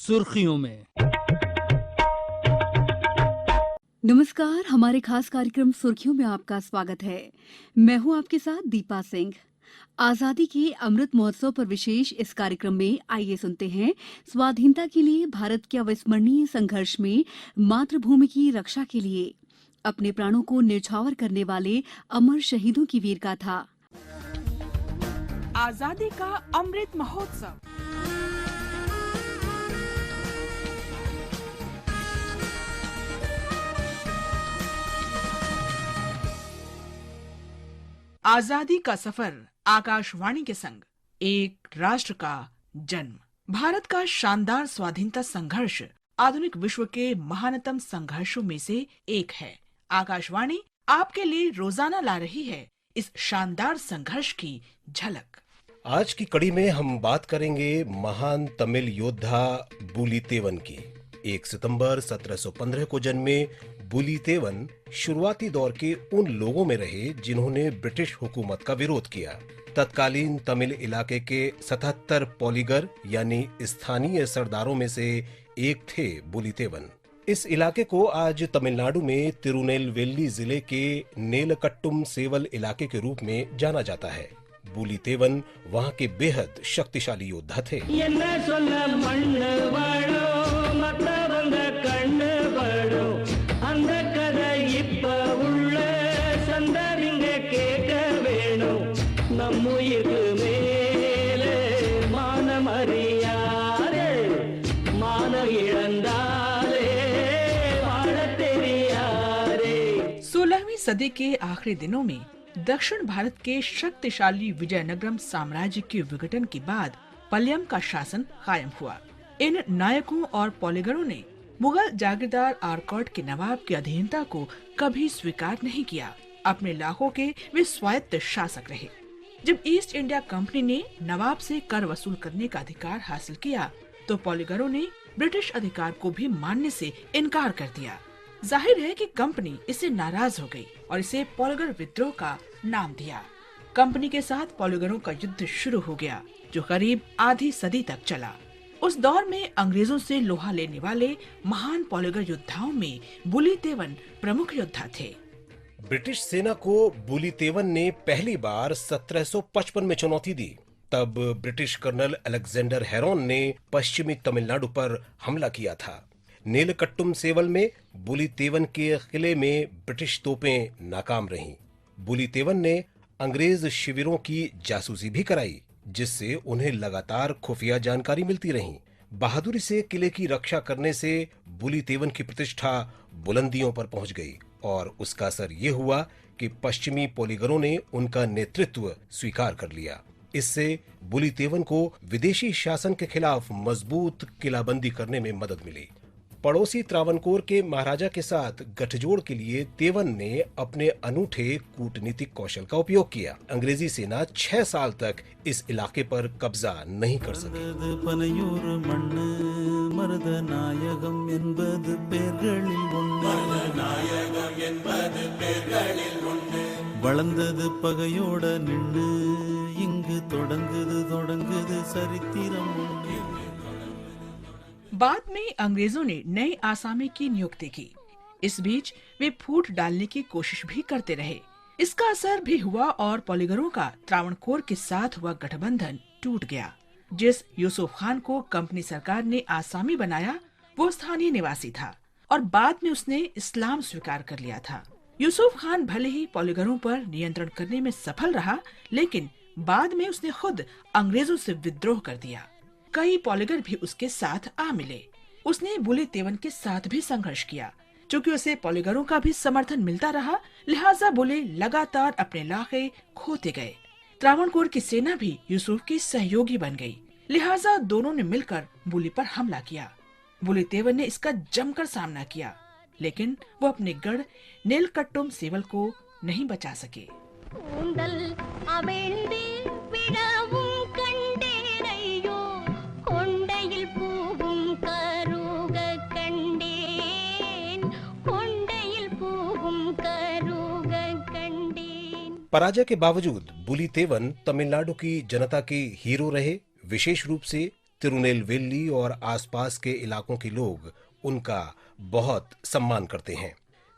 सुर्खियों में। नमस्कार, हमारे खास कार्यक्रम सुर्खियों में आपका स्वागत है। मैं हूं आपके साथ दीपा सिंह। आजादी के अमृत महोत्सव पर विशेष इस कार्यक्रम में आइए सुनते हैं स्वाधीनता के लिए भारत के अविस्मरणीय संघर्ष में मातृभूमि की रक्षा के लिए अपने प्राणों को न्यौछावर करने वाले अमर शहीदों की वीर गाथा। आजादी का अमृत महोत्सव। आजादी का सफर आकाशवाणी के संग, एक राष्ट्र का जन्म। भारत का शानदार स्वाधीनता संघर्ष आधुनिक विश्व के महानतम संघर्षों में से एक है। आकाशवाणी आपके लिए रोजाना ला रही है इस शानदार संघर्ष की झलक। आज की कड़ी में हम बात करेंगे महान तमिल योद्धा बुलितेवन की। 1 सितंबर 1715 को जन्मे बुलितेवन शुरुआती दौर के उन लोगों में रहे जिन्होंने ब्रिटिश हुकूमत का विरोध किया। तत्कालीन तमिल इलाके के 77 पॉलीगर यानी स्थानीय सरदारों में से एक थे बुलितेवन। इस इलाके को आज तमिलनाडु में तिरुनेलवेली जिले के नेलकट्टुम सेवल इलाके के रूप में जाना जाता है। बुलितेवन वहां के बेहद शक्तिशाली योद्धा थे। सदी के आखिरी दिनों में दक्षिण भारत के शक्तिशाली विजयनगरम साम्राज्य के विघटन के बाद पल्यम का शासन कायम हुआ। इन नायकों और पॉलीगरों ने मुगल जागीरदार आरकॉट के नवाब की अधीनता को कभी स्वीकार नहीं किया। अपने इलाकों के वे स्वायत्त शासक रहे। जब ईस्ट इंडिया कंपनी ने नवाब से कर वसूल करने का अधिकार हासिल किया तो पॉलीगरों ने ब्रिटिश अधिकार को भी मानने से इनकार कर दिया। जाहिर है कि कंपनी इससे नाराज हो गई और इसे पॉलीगर विद्रोह का नाम दिया। कंपनी के साथ पॉलीगरों का युद्ध शुरू हो गया जो करीब आधी सदी तक चला। उस दौर में अंग्रेजों से लोहा लेने वाले महान पॉलीगर योद्धाओं में बुलितेवन प्रमुख योद्धा थे। ब्रिटिश सेना को बुलितेवन ने पहली बार 1755 में चुनौती दी। तब ब्रिटिश कर्नल अलेक्जेंडर हेरोन ने पश्चिमी तमिलनाडु पर हमला किया था। नेलकट्टुम सेवल में बुलितेवन के किले में ब्रिटिश तोपें नाकाम रहीं। बुलितेवन ने अंग्रेज शिविरों की जासूसी भी कराई जिससे उन्हें लगातार खुफिया जानकारी मिलती रही। बहादुरी से किले की रक्षा करने से बुलितेवन की प्रतिष्ठा बुलंदियों पर पहुंच गई और उसका असर ये हुआ कि पश्चिमी पॉलीगरों ने उनका नेतृत्व स्वीकार कर लिया। इससे बुलितेवन को विदेशी शासन के खिलाफ मजबूत किलाबंदी करने में मदद मिली। पड़ोसी त्रावणकोर के महाराजा के साथ गठजोड़ के लिए तेवन ने अपने अनूठे कूटनीतिक कौशल का उपयोग किया। अंग्रेजी सेना 6 साल तक इस इलाके पर कब्जा नहीं कर सकी। बाद में अंग्रेजों ने नए आसामी की नियुक्ति की। इस बीच वे फूट डालने की कोशिश भी करते रहे। इसका असर भी हुआ और पॉलीगरों का त्रावणकोर के साथ हुआ गठबंधन टूट गया। जिस यूसुफ खान को कंपनी सरकार ने आसामी बनाया वो स्थानीय निवासी था और बाद में उसने इस्लाम स्वीकार कर लिया था। यूसुफ खान भले ही पॉलीगरों पर नियंत्रण करने में सफल रहा, लेकिन बाद में उसने खुद अंग्रेजों से विद्रोह कर दिया। कई पॉलीगर भी उसके साथ आ मिले। उसने बुलितेवन के साथ भी संघर्ष किया। चूँकि उसे पॉलीगरों का भी समर्थन मिलता रहा, लिहाजा बुले लगातार अपने इलाके खोते गए। त्रावणकोर की सेना भी यूसुफ की सहयोगी बन गई, लिहाजा दोनों ने मिलकर बुली पर हमला किया। बुलितेवन ने इसका जमकर सामना किया, लेकिन वो अपने गढ़ नेलकट्टुम सेवल को नहीं बचा सके। पराजय के बावजूद बुलितेवन तमिलनाडु की जनता के हीरो रहे। विशेष रूप से तिरुनेलवेली और आसपास के इलाकों के लोग उनका बहुत सम्मान करते हैं।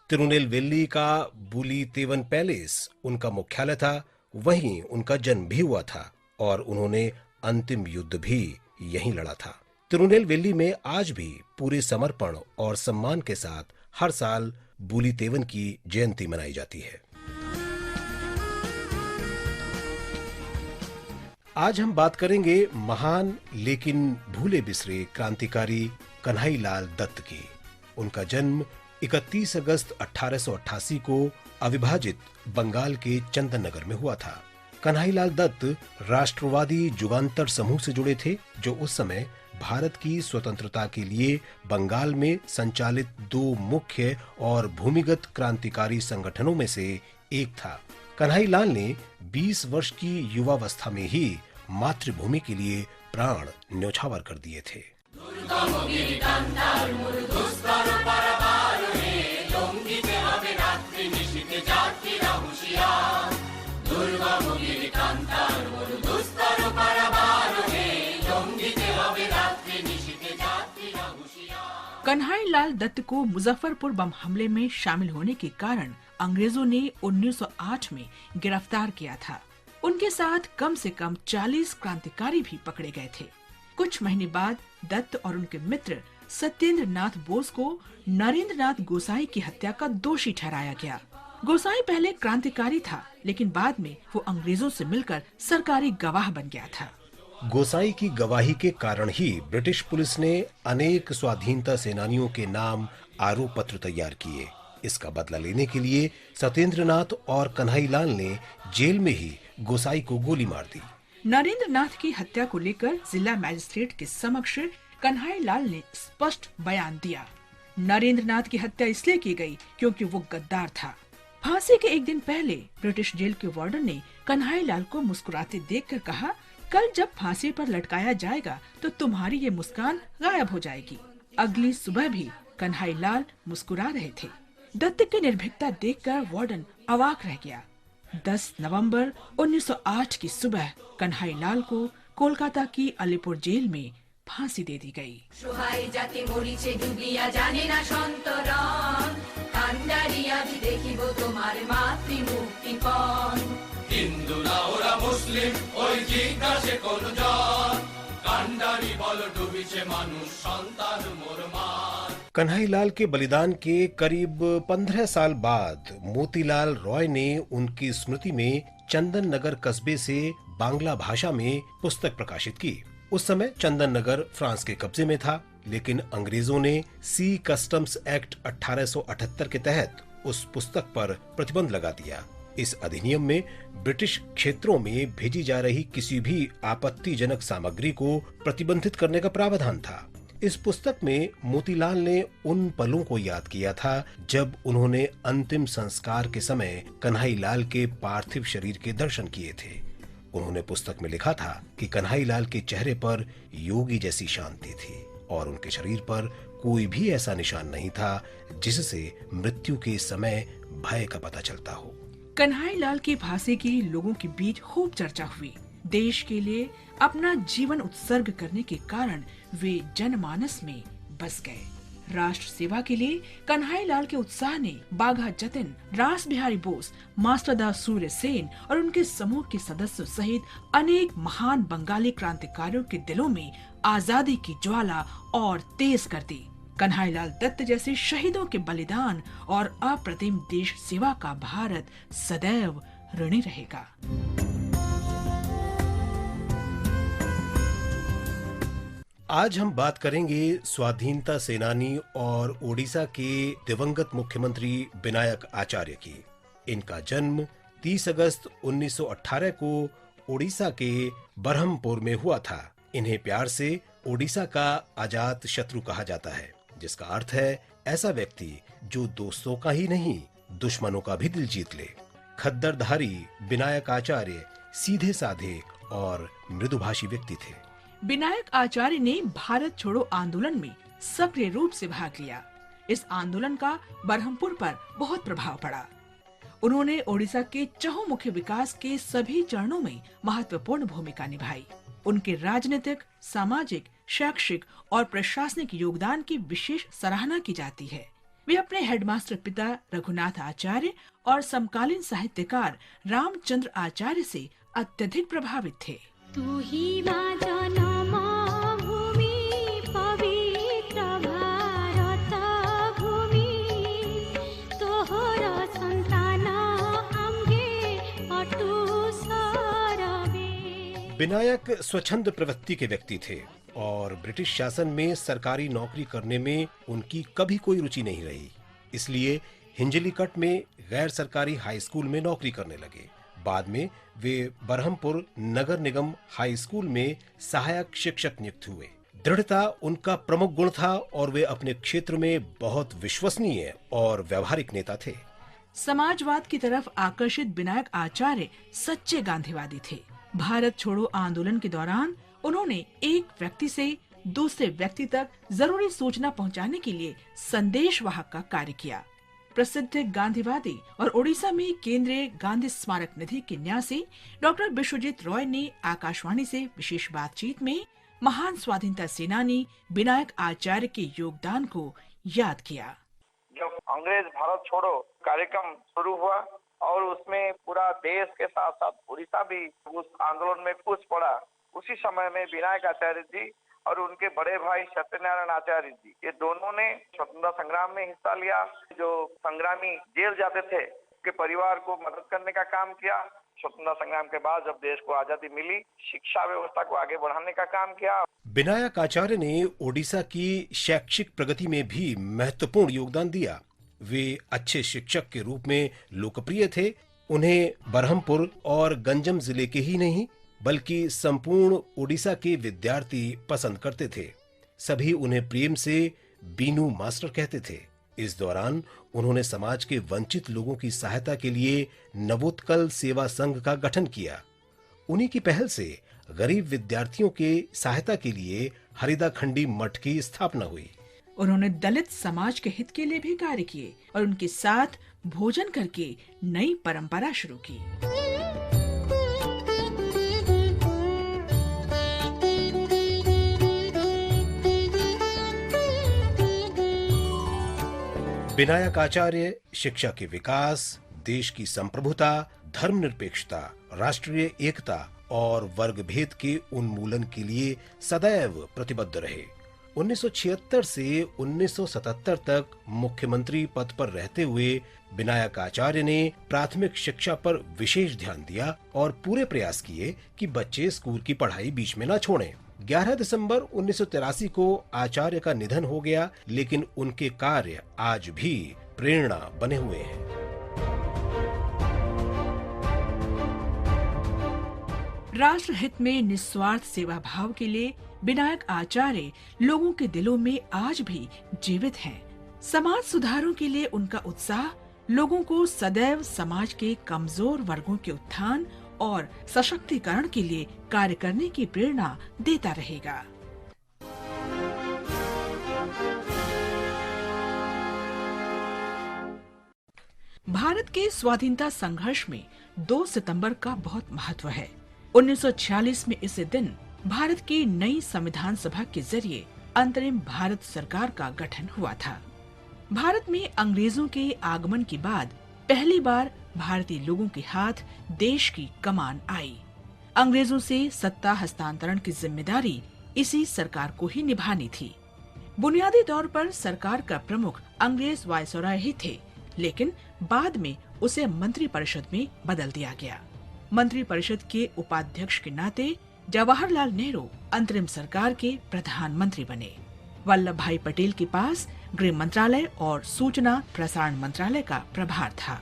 तिरुनेलवेली का बुलीतेवन पैलेस उनका मुख्यालय था, वहीं उनका जन्म भी हुआ था और उन्होंने अंतिम युद्ध भी यहीं लड़ा था। तिरुनेलवेली में आज भी पूरे समर्पण और सम्मान के साथ हर साल बुलीतेवन की जयंती मनाई जाती है। आज हम बात करेंगे महान लेकिन भूले बिसरे क्रांतिकारी कन्हैयालाल दत्त की। उनका जन्म 31 अगस्त 1888 को अविभाजित बंगाल के चंदन नगर में हुआ था। कन्हैयालाल दत्त राष्ट्रवादी जुगांतर समूह से जुड़े थे, जो उस समय भारत की स्वतंत्रता के लिए बंगाल में संचालित दो मुख्य और भूमिगत क्रांतिकारी संगठनों में से एक था। कन्हैयालाल ने 20 वर्ष की युवावस्था में ही मातृभूमि के लिए प्राण न्यौछावर कर दिए थे। कन्हैयालाल दत्त को मुजफ्फरपुर बम हमले में शामिल होने के कारण अंग्रेजों ने 1908 में गिरफ्तार किया था। उनके साथ कम से कम 40 क्रांतिकारी भी पकड़े गए थे। कुछ महीने बाद दत्त और उनके मित्र सत्येंद्र नाथ बोस को नरेंद्र नाथ गोसाई की हत्या का दोषी ठहराया गया। गोसाई पहले क्रांतिकारी था, लेकिन बाद में वो अंग्रेजों से मिलकर सरकारी गवाह बन गया था। गोसाई की गवाही के कारण ही ब्रिटिश पुलिस ने अनेक स्वाधीनता सेनानियों के नाम आरोप पत्र तैयार किए। इसका बदला लेने के लिए सत्येंद्रनाथ और कन्हैयालाल ने जेल में ही गोसाई को गोली मार दी। नरेंद्र नाथ की हत्या को लेकर जिला मजिस्ट्रेट के समक्ष कन्हैयालाल ने स्पष्ट बयान दिया। नरेंद्र नाथ की हत्या इसलिए की गई क्योंकि वो गद्दार था। फांसी के एक दिन पहले ब्रिटिश जेल के वार्डन ने कन्हैयालाल को मुस्कुराते देखकर कहा, कल जब फांसी पर लटकाया जाएगा तो तुम्हारी ये मुस्कान गायब हो जाएगी। अगली सुबह भी कन्हैयालाल मुस्कुरा रहे थे। दत्त की निर्भीकता देखकर वार्डन अवाक रह गया। 10 नवंबर 1908 की सुबह कन्हैयालाल को कोलकाता की अलीपुर जेल में फांसी दे दी गई। कन्हैयालाल के बलिदान के करीब 15 साल बाद मोतीलाल रॉय ने उनकी स्मृति में चंदन नगर कस्बे से बांग्ला भाषा में पुस्तक प्रकाशित की। उस समय चंदन नगर फ्रांस के कब्जे में था, लेकिन अंग्रेजों ने सी कस्टम्स एक्ट 1878 के तहत उस पुस्तक पर प्रतिबंध लगा दिया। इस अधिनियम में ब्रिटिश क्षेत्रों में भेजी जा रही किसी भी आपत्तिजनक सामग्री को प्रतिबंधित करने का प्रावधान था। इस पुस्तक में मोतीलाल ने उन पलों को याद किया था जब उन्होंने अंतिम संस्कार के समय कन्हैयालाल के पार्थिव शरीर के दर्शन किए थे। उन्होंने पुस्तक में लिखा था कि कन्हैयालाल के चेहरे पर योगी जैसी शांति थी और उनके शरीर पर कोई भी ऐसा निशान नहीं था जिससे मृत्यु के समय भय का पता चलता हो। कन्हैयालाल की फांसी की लोगों के बीच खूब चर्चा हुई। देश के लिए अपना जीवन उत्सर्ग करने के कारण वे जनमानस में बस गए। राष्ट्र सेवा के लिए कन्हैयालाल के उत्साह ने बाघा जतिन, रास बिहारी बोस, मास्टरदास सूर्य सेन और उनके समूह के सदस्यों सहित अनेक महान बंगाली क्रांतिकारियों के दिलों में आजादी की ज्वाला और तेज कर दी। कन्हैयालाल दत्त जैसे शहीदों के बलिदान और अप्रतिम देश सेवा का भारत सदैव ऋणी रहेगा। आज हम बात करेंगे स्वाधीनता सेनानी और ओडिशा के दिवंगत मुख्यमंत्री विनायक आचार्य की। इनका जन्म 30 अगस्त 1918 को ओडिशा के बरहमपुर में हुआ था। इन्हें प्यार से ओडिशा का अजात शत्रु कहा जाता है, जिसका अर्थ है ऐसा व्यक्ति जो दोस्तों का ही नहीं दुश्मनों का भी दिल जीत ले। खद्दरधारी विनायक आचार्य सीधे साधे और मृदुभाषी व्यक्ति थे। विनायक आचार्य ने भारत छोड़ो आंदोलन में सक्रिय रूप से भाग लिया। इस आंदोलन का बरहमपुर पर बहुत प्रभाव पड़ा। उन्होंने ओडिशा के चहुमुखी विकास के सभी चरणों में महत्वपूर्ण भूमिका निभाई। उनके राजनीतिक, सामाजिक, शैक्षिक और प्रशासनिक योगदान की विशेष सराहना की जाती है। वे अपने हेडमास्टर पिता रघुनाथ आचार्य और समकालीन साहित्यकार रामचंद्र आचार्य से अत्यधिक प्रभावित थे। तू ही माँ जन्म भूमि पवित्र भारत भूमि तोहर संतान आम्हे अटू सरवे। विनायक स्वच्छंद प्रवृत्ति के व्यक्ति थे और ब्रिटिश शासन में सरकारी नौकरी करने में उनकी कभी कोई रुचि नहीं रही। इसलिए हिंजलीकट में गैर सरकारी हाई स्कूल में नौकरी करने लगे। बाद में वे बरहमपुर नगर निगम हाई स्कूल में सहायक शिक्षक नियुक्त हुए। दृढ़ता उनका प्रमुख गुण था और वे अपने क्षेत्र में बहुत विश्वसनीय और व्यवहारिक नेता थे। समाजवाद की तरफ आकर्षित विनायक आचार्य सच्चे गांधीवादी थे। भारत छोड़ो आंदोलन के दौरान उन्होंने एक व्यक्ति से दूसरे व्यक्ति तक जरूरी सूचना पहुंचाने के लिए संदेशवाहक का कार्य किया। प्रसिद्ध गांधीवादी और ओडिशा में केंद्रीय गांधी स्मारक निधि के न्यासी डॉक्टर विश्वजीत रॉय ने आकाशवाणी से विशेष बातचीत में महान स्वाधीनता सेनानी विनायक आचार्य के योगदान को याद किया। जब अंग्रेज भारत छोड़ो कार्यक्रम शुरू हुआ और उसमें पूरा देश के साथ साथ उड़ीसा भी उस आंदोलन में कूच पड़ा, उसी समय में विनायक आचार्य जी और उनके बड़े भाई सत्यनारायण आचार्य जी, ये दोनों ने स्वतंत्रता संग्राम में हिस्सा लिया। जो संग्रामी जेल जाते थे उनके परिवार को मदद करने का काम किया। स्वतंत्रता संग्राम के बाद जब देश को आजादी मिली, शिक्षा व्यवस्था को आगे बढ़ाने का काम किया। विनायक आचार्य ने ओडिशा की शैक्षिक प्रगति में भी महत्वपूर्ण योगदान दिया। वे अच्छे शिक्षक के रूप में लोकप्रिय थे। उन्हें बरहमपुर और गंजम जिले के ही नहीं बल्कि संपूर्ण ओडिशा के विद्यार्थी पसंद करते थे। सभी उन्हें प्रेम से बीनू मास्टर कहते थे। इस दौरान उन्होंने समाज के वंचित लोगों की सहायता के लिए नवोत्कल सेवा संघ का गठन किया। उन्हीं की पहल से गरीब विद्यार्थियों के सहायता के लिए हरिदाखंडी मठ की स्थापना हुई। उन्होंने दलित समाज के हित के लिए भी कार्य किए और उनके साथ भोजन करके नई परंपरा शुरू की। विनायक आचार्य शिक्षा के विकास, देश की संप्रभुता, धर्मनिरपेक्षता, राष्ट्रीय एकता और वर्ग भेद के उन्मूलन के लिए सदैव प्रतिबद्ध रहे। 1976 से 1977 तक मुख्यमंत्री पद पर रहते हुए विनायक आचार्य ने प्राथमिक शिक्षा पर विशेष ध्यान दिया और पूरे प्रयास किए कि बच्चे स्कूल की पढ़ाई बीच में न छोड़ें। 11 दिसंबर 1983 को आचार्य का निधन हो गया, लेकिन उनके कार्य आज भी प्रेरणा बने हुए हैं। राष्ट्र हित में निस्वार्थ सेवा भाव के लिए विनायक आचार्य लोगों के दिलों में आज भी जीवित हैं। समाज सुधारों के लिए उनका उत्साह लोगों को सदैव समाज के कमजोर वर्गों के उत्थान और सशक्तिकरण के लिए कार्य करने की प्रेरणा देता रहेगा। भारत के स्वाधीनता संघर्ष में 2 सितंबर का बहुत महत्व है। 1946 में इस दिन भारत की नई संविधान सभा के जरिए अंतरिम भारत सरकार का गठन हुआ था। भारत में अंग्रेजों के आगमन के बाद पहली बार भारतीय लोगों के हाथ देश की कमान आई। अंग्रेजों से सत्ता हस्तांतरण की जिम्मेदारी इसी सरकार को ही निभानी थी। बुनियादी तौर पर सरकार का प्रमुख अंग्रेज वायसराय ही थे, लेकिन बाद में उसे मंत्रिपरिषद में बदल दिया गया। मंत्रिपरिषद के उपाध्यक्ष के नाते जवाहरलाल नेहरू अंतरिम सरकार के प्रधानमंत्री बने। वल्लभ भाई पटेल के पास गृह मंत्रालय और सूचना प्रसारण मंत्रालय का प्रभार था।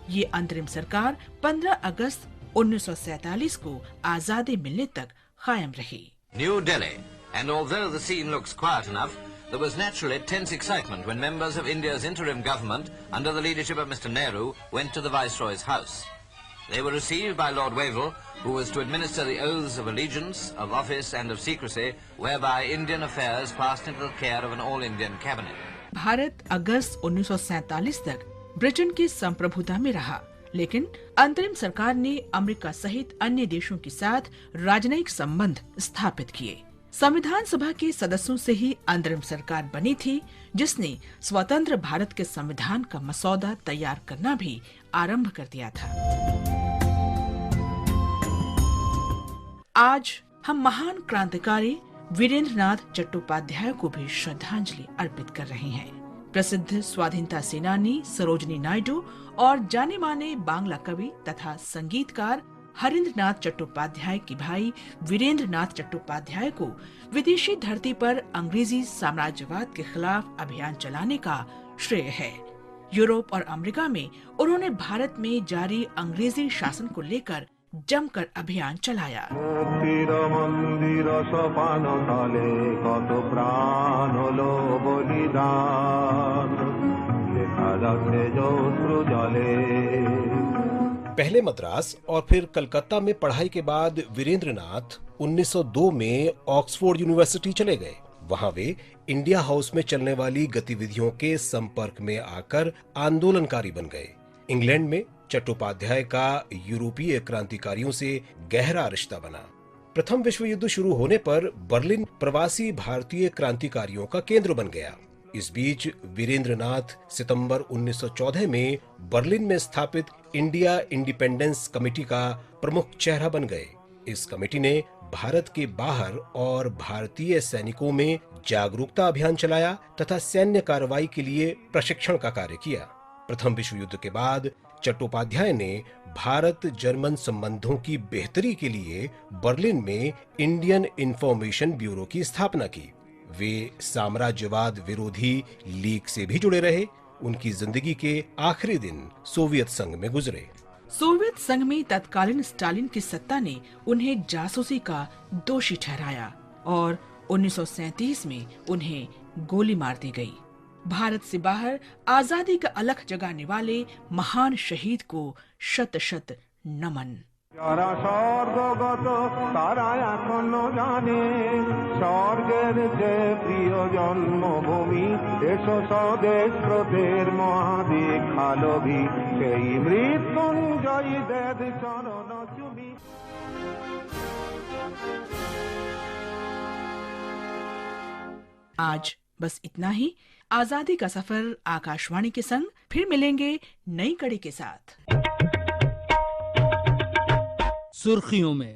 ये अंतरिम सरकार 15 अगस्त 1947 को आजादी मिलने तक कायम रही। New Delhi, and although the scene looks quiet enough, there was naturally tense excitement when members of India's interim government, under the leadership of Mr. Nehru, went to the Viceroy's house. They were received by Lord Wavell, who was to administer the oaths of allegiance, of office and of secrecy, whereby Indian affairs passed into the care of an all-Indian cabinet. Bharat अगस्त 1947 तक Britain की संप्रभुता में रहा, लेकिन अंतरिम सरकार ने America सहित अन्य देशों के साथ राजनयिक संबंध स्थापित किए। संविधान सभा के सदस्यों से ही अंतरिम सरकार बनी थी, जिसने स्वतंत्र भारत के संविधान का मसौदा तैयार करना भी आरंभ कर दिया था। आज हम महान क्रांतिकारी वीरेंद्र नाथ चट्टोपाध्याय को भी श्रद्धांजलि अर्पित कर रहे हैं। प्रसिद्ध स्वाधीनता सेनानी सरोजिनी नायडू और जाने माने बांग्ला कवि तथा संगीतकार हरींद्र नाथ चट्टोपाध्याय के भाई वीरेंद्र नाथ चट्टोपाध्याय को विदेशी धरती पर अंग्रेजी साम्राज्यवाद के खिलाफ अभियान चलाने का श्रेय है। यूरोप और अमेरिका में उन्होंने भारत में जारी अंग्रेजी शासन को लेकर जमकर अभियान चलाया। पहले मद्रास और फिर कलकत्ता में पढ़ाई के बाद वीरेंद्र नाथ 1902 में ऑक्सफोर्ड यूनिवर्सिटी चले गए। वहां वे इंडिया हाउस में चलने वाली गतिविधियों के संपर्क में आकर आंदोलनकारी बन गए। इंग्लैंड में चट्टोपाध्याय का यूरोपीय क्रांतिकारियों से गहरा रिश्ता बना। प्रथम विश्व युद्ध शुरू होने पर बर्लिन प्रवासी भारतीय क्रांतिकारियों का केंद्र बन गया। इस बीच वीरेंद्र नाथ सितंबर 1914 में बर्लिन में स्थापित इंडिया इंडिपेंडेंस कमेटी का प्रमुख चेहरा बन गए। इस कमेटी ने भारत के बाहर और भारतीय सैनिकों में जागरूकता अभियान चलाया तथा सैन्य कार्रवाई के लिए प्रशिक्षण का कार्य किया। प्रथम विश्व युद्ध के बाद चट्टोपाध्याय ने भारत जर्मन संबंधों की बेहतरी के लिए बर्लिन में इंडियन इंफॉर्मेशन ब्यूरो की स्थापना की। वे साम्राज्यवाद विरोधी लीग से भी जुड़े रहे। उनकी जिंदगी के आखिरी दिन सोवियत संघ में गुजरे। सोवियत संघ में तत्कालीन स्टालिन की सत्ता ने उन्हें जासूसी का दोषी ठहराया और 1937 में उन्हें गोली मार दी गई। भारत से बाहर आजादी का अलख जगाने वाले महान शहीद को शत शत नमन। যারা স্বর্গগত তারা এখনো জানে স্বর্গের যে প্রিয় জন্মভূমি এসো স্বদেশ ব্রতের মহাদীক্ষালভী সেই মৃত্যুঞ্জয়ীদের চরণ চুমি। आज बस इतना ही। आजादी का सफर आकाशवाणी के संग फिर मिलेंगे नई कड़ी के साथ। सुर्खियों में